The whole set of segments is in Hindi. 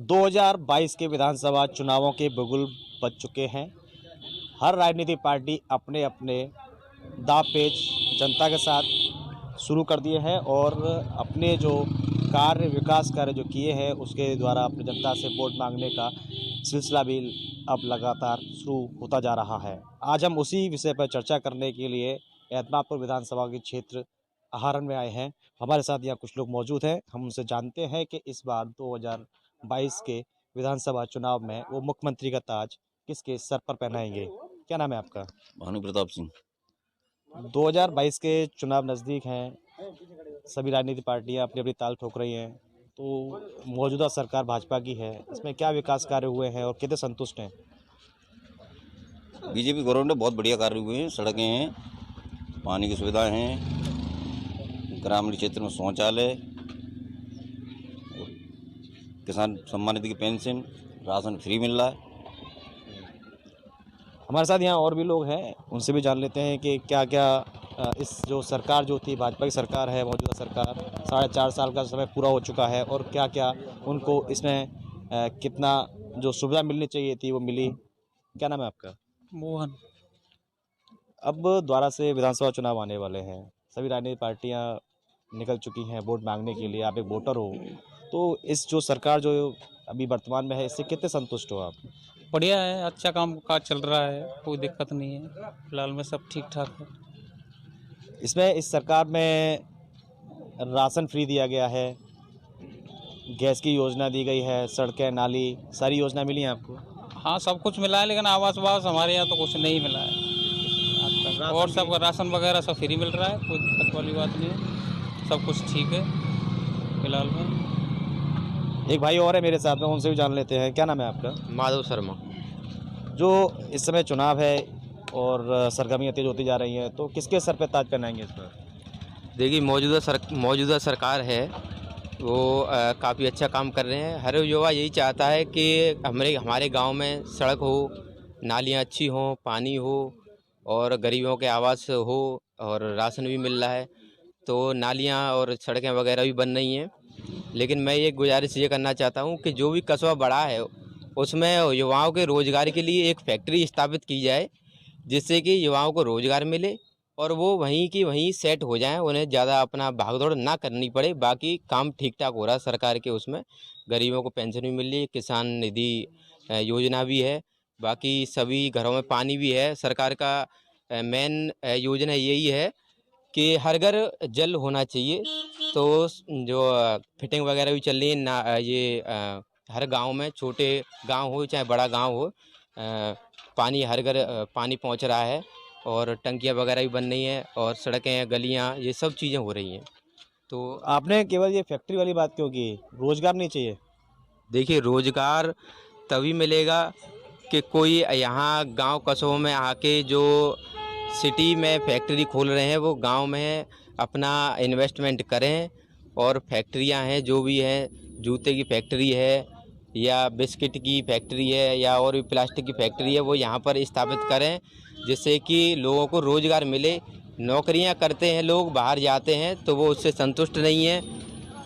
2022 के विधानसभा चुनावों के बिगुल बज चुके हैं। हर राजनीतिक पार्टी अपने अपने दांव-पेच जनता के साथ शुरू कर दिए हैं और अपने जो विकास कार्य जो किए हैं उसके द्वारा अपनी जनता से वोट मांगने का सिलसिला भी अब लगातार शुरू होता जा रहा है। आज हम उसी विषय पर चर्चा करने के लिए एत्मापुर विधानसभा के क्षेत्र अहारण में आए हैं। हमारे साथ यहाँ कुछ लोग मौजूद हैं। हम उनसे जानते हैं कि इस बार 2022 के विधानसभा चुनाव में वो मुख्यमंत्री का ताज किसके सर पर पहनाएंगे। क्या नाम है आपका? भानु प्रताप सिंह। 2022 के चुनाव नज़दीक हैं, सभी राजनीतिक पार्टियां अपनी अपनी ताल ठोक रही हैं, तो मौजूदा सरकार भाजपा की है, इसमें क्या विकास कार्य हुए हैं और कितने संतुष्ट हैं? बीजेपी गवर्नमेंट में बहुत बढ़िया कार्य हुए हैं। सड़कें हैं, पानी की सुविधाएं हैं, ग्रामीण क्षेत्र में शौचालय, किसान सम्मान निधि की पेंशन, राशन फ्री मिल रहा है। हमारे साथ यहाँ और भी लोग हैं, उनसे भी जान लेते हैं कि क्या क्या इस जो सरकार जो थी भाजपा की सरकार है, मौजूदा सरकार 4.5 साल का समय पूरा हो चुका है और क्या क्या उनको इसमें कितना जो सुविधा मिलनी चाहिए थी वो मिली। क्या नाम है आपका? मोहन। अब दोबारा से विधानसभा चुनाव आने वाले हैं, सभी राजनीतिक पार्टियां निकल चुकी हैं वोट मांगने के लिए। आप एक वोटर हो, तो इस जो सरकार जो अभी वर्तमान में है इससे कितने संतुष्ट हो आप? बढ़िया है, अच्छा काम काज चल रहा है, कोई दिक्कत नहीं है, फिलहाल में सब ठीक ठाक है। इसमें इस सरकार में राशन फ्री दिया गया है, गैस की योजना दी गई है, सड़कें नाली सारी योजना मिली है आपको? हाँ, सब कुछ मिला है, लेकिन आवास वास हमारे यहाँ तो कुछ नहीं मिला है आज तक। और सब राशन वगैरह सब फ्री मिल रहा है, कोई दिक्कत वाली बात नहीं है, सब कुछ ठीक है फिलहाल में। एक भाई और है मेरे साथ में, उनसे भी जान लेते हैं। क्या नाम है आपका? माधव शर्मा। जो इस समय चुनाव है और सरगर्मियाँ तेज होती जा रही हैं, तो किसके सर पे ताज पहनाएंगे इस बार? देखिए, मौजूदा सरकार है वो काफ़ी अच्छा काम कर रहे हैं। हर युवा यही चाहता है कि हमारे गांव में सड़क हो, नालियां अच्छी हों, पानी हो और गरीबों के आवास हो और राशन भी मिल रहा है। तो नालियां और सड़कें वगैरह भी बन रही हैं। लेकिन मैं ये गुजारिश ये करना चाहता हूँ कि जो भी कस्बा बड़ा है उसमें युवाओं के रोज़गार के लिए एक फैक्ट्री स्थापित की जाए, जिससे कि युवाओं को रोज़गार मिले और वो वहीं की वहीं सेट हो जाएं, उन्हें ज़्यादा अपना भागदौड़ ना करनी पड़े। बाकी काम ठीक ठाक हो रहा है सरकार के उसमें, गरीबों को पेंशन भी मिल रही है, किसान निधि योजना भी है, बाकी सभी घरों में पानी भी है। सरकार का मेन योजना यही है कि हर घर जल होना चाहिए। तो जो फिटिंग वगैरह भी चल रही है ना, ये हर गांव में, छोटे गांव हो चाहे बड़ा गांव हो, पानी हर घर पानी पहुंच रहा है और टंकियां वगैरह भी बन रही हैं और सड़कें गलियां ये सब चीज़ें हो रही हैं। तो आपने केवल ये फैक्ट्री वाली बात क्यों की? रोजगार नहीं चाहिए? देखिए, रोज़गार तभी मिलेगा कि कोई यहाँ गांव कस्बों में आके जो सिटी में फैक्ट्री खोल रहे हैं वो गांव में अपना इन्वेस्टमेंट करें और फैक्ट्रियां हैं जो भी हैं, जूते की फैक्ट्री है या बिस्किट की फैक्ट्री है या और भी प्लास्टिक की फैक्ट्री है, वो यहाँ पर स्थापित करें, जिससे कि लोगों को रोज़गार मिले। नौकरियां करते हैं लोग, बाहर जाते हैं तो वो उससे संतुष्ट नहीं हैं।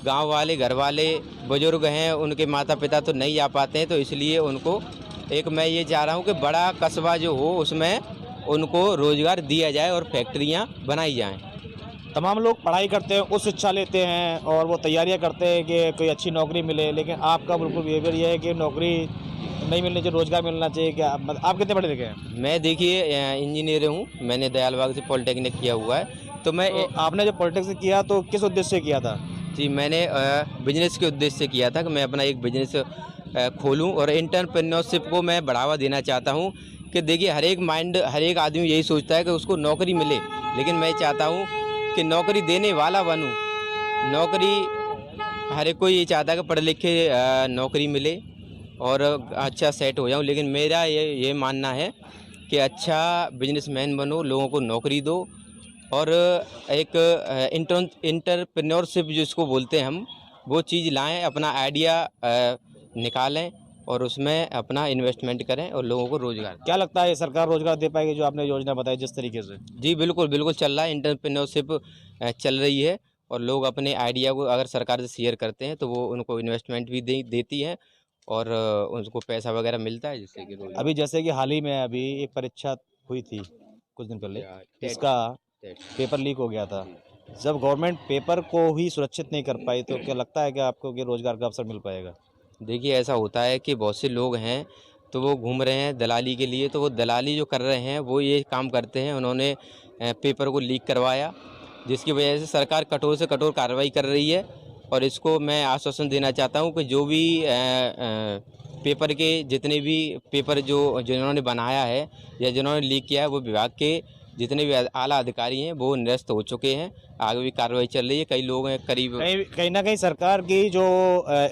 गांव वाले, घर वाले, बुजुर्ग हैं, उनके माता पिता तो नहीं आ पाते हैं, तो इसलिए उनको एक मैं ये चाह रहा हूँ कि बड़ा कस्बा जो हो उसमें उनको रोज़गार दिया जाए और फैक्ट्रियाँ बनाई जाएं। तमाम लोग पढ़ाई करते हैं, उच्च शिक्षा लेते हैं और वो तैयारियां करते हैं कि कोई अच्छी नौकरी मिले, लेकिन आपका बिल्कुल बिहेवियर ये है कि नौकरी नहीं मिलनी चाहिए, रोजगार मिलना चाहिए। क्या आप कितने पढ़े लिखे हैं? मैं देखिए इंजीनियर हूँ, मैंने दयालबाग से पॉलिटेक्निक किया हुआ है। तो मैं तो आपने जब पॉलिटिक्स किया तो किस उद्देश्य से किया था? जी, मैंने बिजनेस के उद्देश्य से किया था कि मैं अपना एक बिजनेस खोलूं और एंटरप्रेन्योरशिप को मैं बढ़ावा देना चाहता हूं। कि देखिए, हर एक आदमी यही सोचता है कि उसको नौकरी मिले, लेकिन मैं चाहता हूं कि नौकरी देने वाला बनूं। नौकरी हर एक कोई ये चाहता है कि पढ़े लिखे नौकरी मिले और अच्छा सेट हो जाऊं, लेकिन मेरा ये मानना है कि अच्छा बिजनेसमैन बनो, लोगों को नौकरी दो और एक एंटरप्रेन्योरशिप जिसको बोलते हैं हम, वो चीज़ लाएं, अपना आइडिया निकालें और उसमें अपना इन्वेस्टमेंट करें और लोगों को रोज़गार। क्या लगता है ये सरकार रोजगार दे पाएगी जो आपने योजना बताई जिस तरीके से? जी बिल्कुल, बिल्कुल चल रहा है, एंटरप्रेन्योरशिप चल रही है और लोग अपने आइडिया को अगर सरकार से शेयर करते हैं तो वो उनको इन्वेस्टमेंट भी देती है और उनको पैसा वगैरह मिलता है जिससे कि रोज अभी जैसे कि हाल ही में अभी एक परीक्षा हुई थी कुछ दिन पहले, इसका पेपर लीक हो गया था। जब गवर्नमेंट पेपर को ही सुरक्षित नहीं कर पाई तो क्या लगता है कि आपको कि रोजगार का अवसर मिल पाएगा? देखिए ऐसा होता है कि बहुत से लोग हैं तो वो घूम रहे हैं दलाली के लिए, तो वो दलाली जो कर रहे हैं वो ये काम करते हैं। उन्होंने पेपर को लीक करवाया, जिसकी वजह से सरकार कठोर से कठोर कार्रवाई कर रही है। और इसको मैं आश्वासन देना चाहता हूँ कि जो भी पेपर के जितने भी पेपर जो जिन्होंने बनाया है या जिन्होंने लीक किया है, वो विभाग के जितने भी आला अधिकारी हैं वो निरस्त हो चुके हैं। आगे भी कार्रवाई चल रही है। कई लोग हैं करीब कहीं ना कहीं सरकार की जो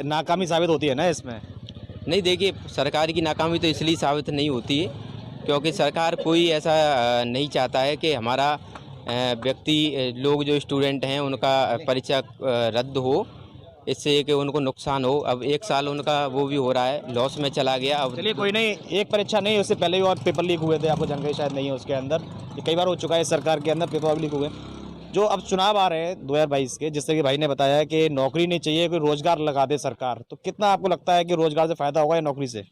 नाकामी साबित होती है ना इसमें। नहीं, देखिए सरकार की नाकामी तो इसलिए साबित नहीं होती है क्योंकि सरकार कोई ऐसा नहीं चाहता है कि हमारा व्यक्ति लोग जो स्टूडेंट हैं उनका परीक्षा रद्द हो, इससे कि उनको नुकसान हो। अब 1 साल उनका वो भी हो रहा है, लॉस में चला गया। अब चलिए कोई नहीं, एक परीक्षा नहीं, उससे पहले भी और पेपर लीक हुए थे, आपको जानकारी शायद नहीं है उसके अंदर। ये कई बार हो चुका है सरकार के अंदर, पेपर लीक हुए। जो अब चुनाव आ रहे हैं 2022 के, जिससे कि भाई ने बताया कि नौकरी नहीं चाहिए, कोई रोजगार लगा दे सरकार, तो कितना आपको लगता है कि रोजगार से फायदा होगा या नौकरी से?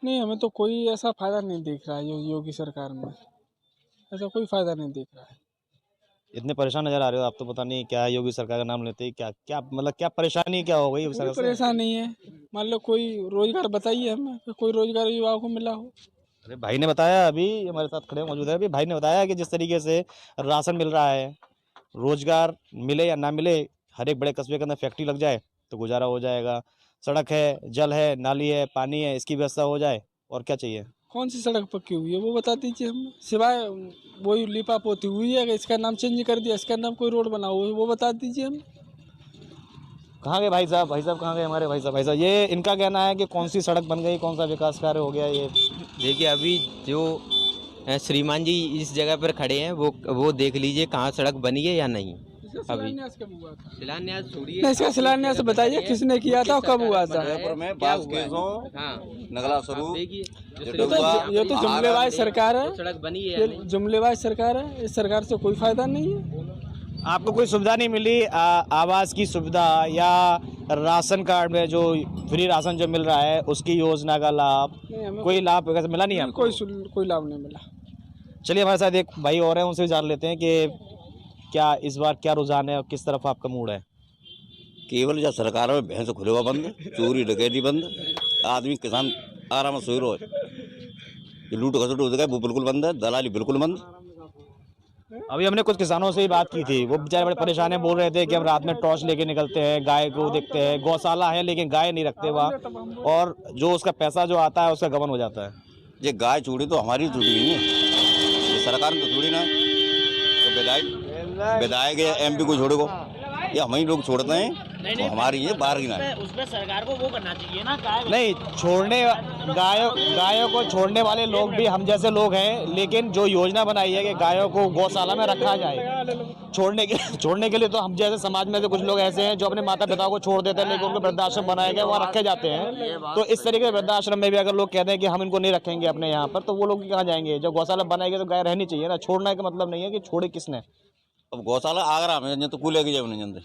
नहीं, हमें तो कोई ऐसा फायदा नहीं दिख रहा है योगी सरकार में, ऐसा कोई फायदा नहीं दिख रहा है। इतने परेशान नजर आ रहे हो आप, तो पता नहीं क्या योगी सरकार का नाम लेते ही क्या क्या मतलब क्या परेशाानी क्या हो गई योगी कोई सरकार से? परेशान नहीं है। मान लो कोई रोजगार बताइए हमें कि कोई रोजगार युवाओं को मिला हो। अरे भाई ने बताया, अभी हमारे साथ खड़े मौजूद है, अभी भाई ने बताया कि जिस तरीके से राशन मिल रहा है, रोजगार मिले या ना मिले, हर एक बड़े कस्बे के अंदर फैक्ट्री लग जाए तो गुजारा हो जाएगा। सड़क है, जल है, नाली है, पानी है, इसकी व्यवस्था हो जाए, और क्या चाहिए? कौन सी सड़क पक्की हुई है वो बता दीजिए हमें, सिवाय वही लिपा पोती हुई है कि इसका नाम चेंज कर दिया, इसका नाम कोई रोड बना हुआ है, वो बता दीजिए हमें। कहाँ गए भाई साहब? भाई साहब कहाँ गए हमारे भाई साहब? भाई साहब ये इनका कहना है कि कौन सी सड़क बन गई, कौन सा विकास कार्य हो गया ये। देखिए अभी जो श्रीमान जी इस जगह पर खड़े हैं वो देख लीजिए कहाँ सड़क बनी है या नहीं। अभी शिलान्यास छोड़िए, नहीं, इसका शिलान्यास बताइए किसने किया था और कब हुआ था? नगला स्वरूप ये तो जुमलेबाज सरकार है, सड़क बनी है ये जुमलेबाज सरकार है। इस सरकार से कोई फायदा नहीं है। आपको कोई सुविधा नहीं मिली, आवास की सुविधा या राशन कार्ड में जो फ्री राशन जो मिल रहा है उसकी योजना का लाभ, कोई लाभ वैसे मिला नहीं है आपको? कोई लाभ नहीं मिला। चलिए हमारे साथ एक भाई और हैं, उनसे भी जान लेते हैं कि क्या इस बार क्या रुझान है और किस तरफ आपका मूड है? केवल जब सरकार में भैंस खुलेवा बंद, चोरी डकैती बंद, आदमी किसान आराम से सोई रहो। ये लूट खसुट हो गया वो बिल्कुल बंद है, दलाली बिल्कुल बंद। अभी हमने कुछ किसानों से ही बात की थी, वो बेचारे बड़े परेशान हैं, बोल रहे थे कि हम रात में टॉर्च लेके निकलते हैं, गाय को देखते हैं, गौशाला है लेकिन गाय नहीं रखते वहाँ, और जो उसका पैसा जो आता है उसका गबन हो जाता है। ये गाय चूड़ी तो हमारी चूड़ी नहीं है, ये सरकार ने तो चूड़ी ना है। तो विधायक या MP को छोड़े को या हम ही लोग छोड़ते हैं, तो हमारी ये बाहर की ना है। उसमें सरकार को वो करना चाहिए ना, नहीं छोड़ने, गायों को छोड़ने वाले लोग भी हम जैसे लोग हैं, लेकिन जो योजना बनाई है कि गायों को गौशाला में रखा जाए, छोड़ने के लिए तो हम जैसे समाज में से कुछ लोग ऐसे हैं जो अपने माता पिता को छोड़ देते हैं, लेकिन उनको वृद्धाश्रम बनाए गए वहाँ रखे जाते हैं। तो इस तरीके से वृद्धाश्रम में भी अगर लोग कहते हैं कि हम इनको नहीं रखेंगे अपने यहाँ पर, तो वो लोग कहाँ जाएंगे? जब गौशाला बनाएंगे तो गाय रहनी चाहिए ना, छोड़ने का मतलब नहीं है कि छोड़े किसने। अब गौशाला आगरा में तो कूले की जब नहीं जानते।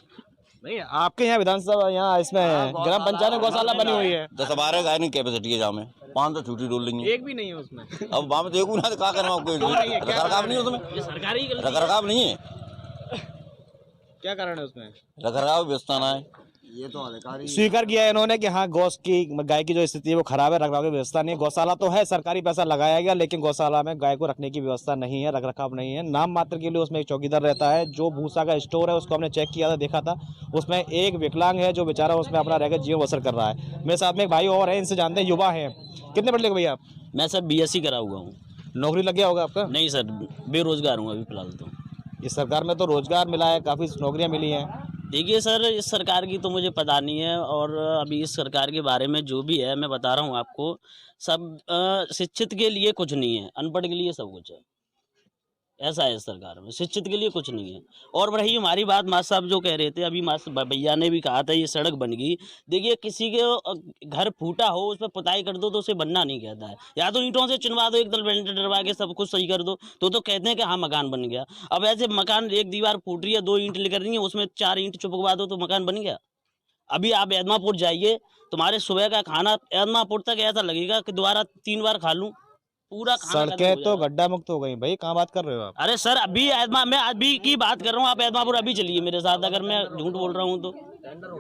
नहीं आपके यहाँ विधानसभा यहाँ इसमें ग्राम पंचायत में गौशाला बनी हुई है, 10-12 गाय की कैपेसिटी है, जहाँ में 5 तो छुट्टी डोल लेंगे, एक भी नहीं है उसमें। अब वहाँ में देखू ना तो क्या करना, रखरखाव नहीं है उसमें, रखरखाव नहीं है। क्या कारण है उसमें? रखरखाव व्यवस्था ना है, ये तो अधिकारी स्वीकार किया है इन्होंने कि हाँ गाय की जो स्थिति है वो खराब है, रखरखाव की व्यवस्था नहीं है। गौशाला तो है, सरकारी पैसा लगाया गया, लेकिन गौशाला में गाय को रखने की व्यवस्था नहीं है, रखरखाव नहीं है। नाम मात्र के लिए उसमें एक चौकीदार रहता है। जो भूसा का स्टोर है उसको हमने चेक किया था, देखा था, उसमें एक विकलांग है जो बेचारा उसमें अपना रहकर जीवन बसर कर रहा है। मेरे साथ में एक भाई और है, इनसे जानते हैं, युवा है। कितने पढ़े लिखे भैया आप? मैं सर BSc करा हुआ हूँ। नौकरी लग गया होगा आपका? नहीं सर, बेरोजगार हूँ अभी फिलहाल तो। इस सरकार में तो रोजगार मिला है, काफ़ी नौकरियाँ मिली हैं। देखिए सर, इस सरकार की तो मुझे पता नहीं है, और अभी इस सरकार के बारे में जो भी है मैं बता रहा हूँ आपको, सब शिक्षित के लिए कुछ नहीं है, अनपढ़ के लिए सब कुछ है। ऐसा है इस सरकार में, शिक्षित के लिए कुछ नहीं है। और रही हमारी बात, मास्टर साहब जो कह रहे थे अभी, मास्टर भैया ने भी कहा था ये सड़क बन गई। देखिए किसी के घर फूटा हो उस पर पुताई कर दो तो उसे बनना नहीं कहता है, या तो ईंटों से चिनवा दो, एक दल वेंटर डरवा के सब कुछ सही कर दो तो कहते हैं कि हाँ मकान बन गया। अब ऐसे मकान, एक दीवार फूट रही है, 2 ईंट निकल रही है, उसमें 4 ईंट चुपकवा दो तो मकान बन गया? अभी आप एदमापुर जाइए, तुम्हारे सुबह का खाना एदमापुर तक ऐसा लगेगा कि दोबारा 3 बार खा लूं। पूरा खाना खत्म हो सड़कें तो जाएगा। गड्ढा मुक्त हो गई भाई, कहाँ बात कर रहे हो आप? अरे सर अभी मैं अभी की बात कर रहा हूँ, आप एदमापुर अभी चलिए मेरे साथ, अगर मैं झूठ बोल रहा हूँ तो।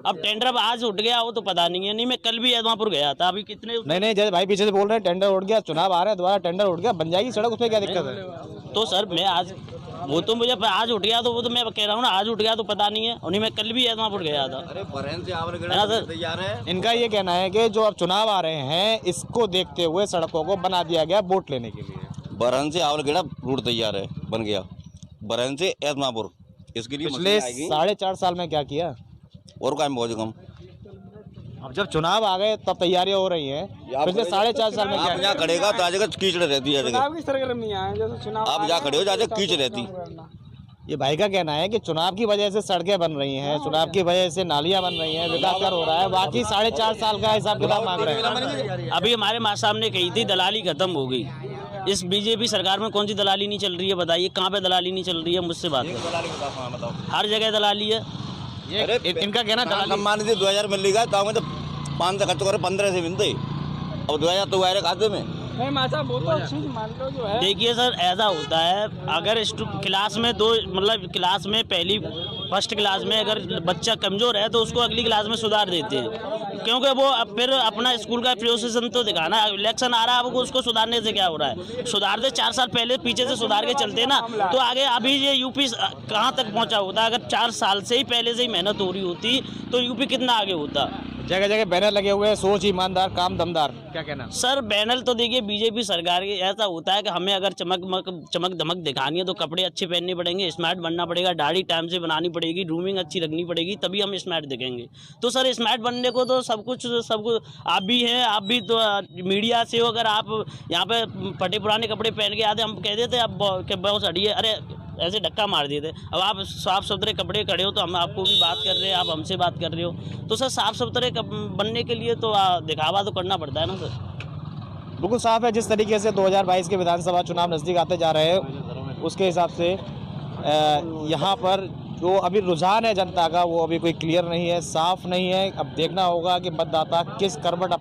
अब टेंडर अब आज उठ गया हो तो पता नहीं है, नहीं मैं कल भी एदमापुर गया था। अभी कितने नहीं जैसे भाई पीछे से बोल रहे हैं टेंडर उठ गया, चुनाव आ रहे हैं, दोबारा टेंडर उठ गया, बन जाएगी सड़क, उसमें क्या दिक्कत है? तो सर मैं आज वो तो मुझे आज उठ गया, तो वो तो मैं कह रहा हूँ ना, आज उठ गया तो पता नहीं है, और नहीं मैं कल भी एदमापुर गया था। अरे बरहन से आवल है ना सर? तैयार है। इनका ये कहना है कि जो अब चुनाव आ रहे हैं, इसको देखते हुए सड़कों को बना दिया गया वोट लेने के लिए। बरहन से आवलगढ़ रूट तैयार है, बन गया। बरहन से एदमापुर, इसके लिए पिछले मशीन आएगी 4.5 साल में क्या किया? और काम बहुत कम। अब जब चुनाव आ गए तब तैयारियां हो रही हैं, पिछले 4.5 साल में क्या आप यहाँ खड़ेगा तो आज कीचड़ रहती है। चुनाव की सरगर्मियां हैं, जैसे चुनाव आप जहाँ खड़े हो आज कीचड़ रहती। ये भाई का कहना है कि चुनाव की वजह से सड़कें बन रही हैं, चुनाव की वजह से नालियां बन रही हैं, विकास कार्य हो रहा है, बाकी 4.5 साल का हिसाब किताब मांग रहे हैं। अभी हमारे माँ साहब ने कही थी दलाली खत्म हो गई। इस बीजेपी सरकार में कौन सी दलाली नहीं चल रही है बताइए, कहाँ पे दलाली नहीं चल रही है? मुझसे बात करो। हर जगह दलाली है। इनका कहना सम्मान से 2000 मिल रही है, तो हमें तो 5 से खर्च करे 15 से मिलते, और 2000 तो आए खाते में। नहीं माता वो तो अच्छी मान लो जो है। देखिए सर ऐसा होता है, अगर क्लास में क्लास में फर्स्ट क्लास में अगर बच्चा कमजोर है तो उसको अगली क्लास में सुधार देते हैं, क्योंकि वो फिर अपना स्कूल का प्रोसेसन तो दिखाना। इलेक्शन आ रहा है, आपको उसको सुधारने से क्या हो रहा है? सुधार दे 4 साल पहले पीछे से सुधार के चलते ना तो आगे अभी ये यूपी कहाँ तक पहुँचा होता। अगर 4 साल से ही पहले से ही मेहनत हो रही होती तो यूपी कितना आगे होता। जगह जगह बैनर लगे हुए हैं, सोच ईमानदार काम दमदार, क्या कहना? सर बैनर तो देखिए बीजेपी सरकार के ऐसा होता है कि हमें अगर चमक धमक दिखानी है तो कपड़े अच्छे पहनने पड़ेंगे, स्मार्ट बनना पड़ेगा, दाढ़ी टाइम से बनानी पड़ेगी, ग्रूमिंग अच्छी रखनी पड़ेगी, तभी हम स्मार्ट दिखेंगे। तो सर स्मार्ट बनने को तो सब कुछ आप भी हैं, आप भी तो मीडिया से हो। अगर आप यहाँ पे फटे पुराने कपड़े पहन के आते, हम कह देते अब बहुत हटिए, अरे ऐसे धक्का मार दिए थे। अब आप साफ सुथरे कपड़े खड़े हो तो हम आपको भी बात कर रहे हैं, आप हमसे बात कर रहे हो, तो सर साफ सुथरे बनने के लिए तो दिखावा तो करना पड़ता है ना सर। बिल्कुल साफ है, जिस तरीके से 2022 के विधानसभा चुनाव नज़दीक आते जा रहे हैं उसके हिसाब से यहाँ पर जो अभी रुझान है जनता का वो अभी कोई क्लियर नहीं है, साफ नहीं है। अब देखना होगा कि मतदाता किस करवट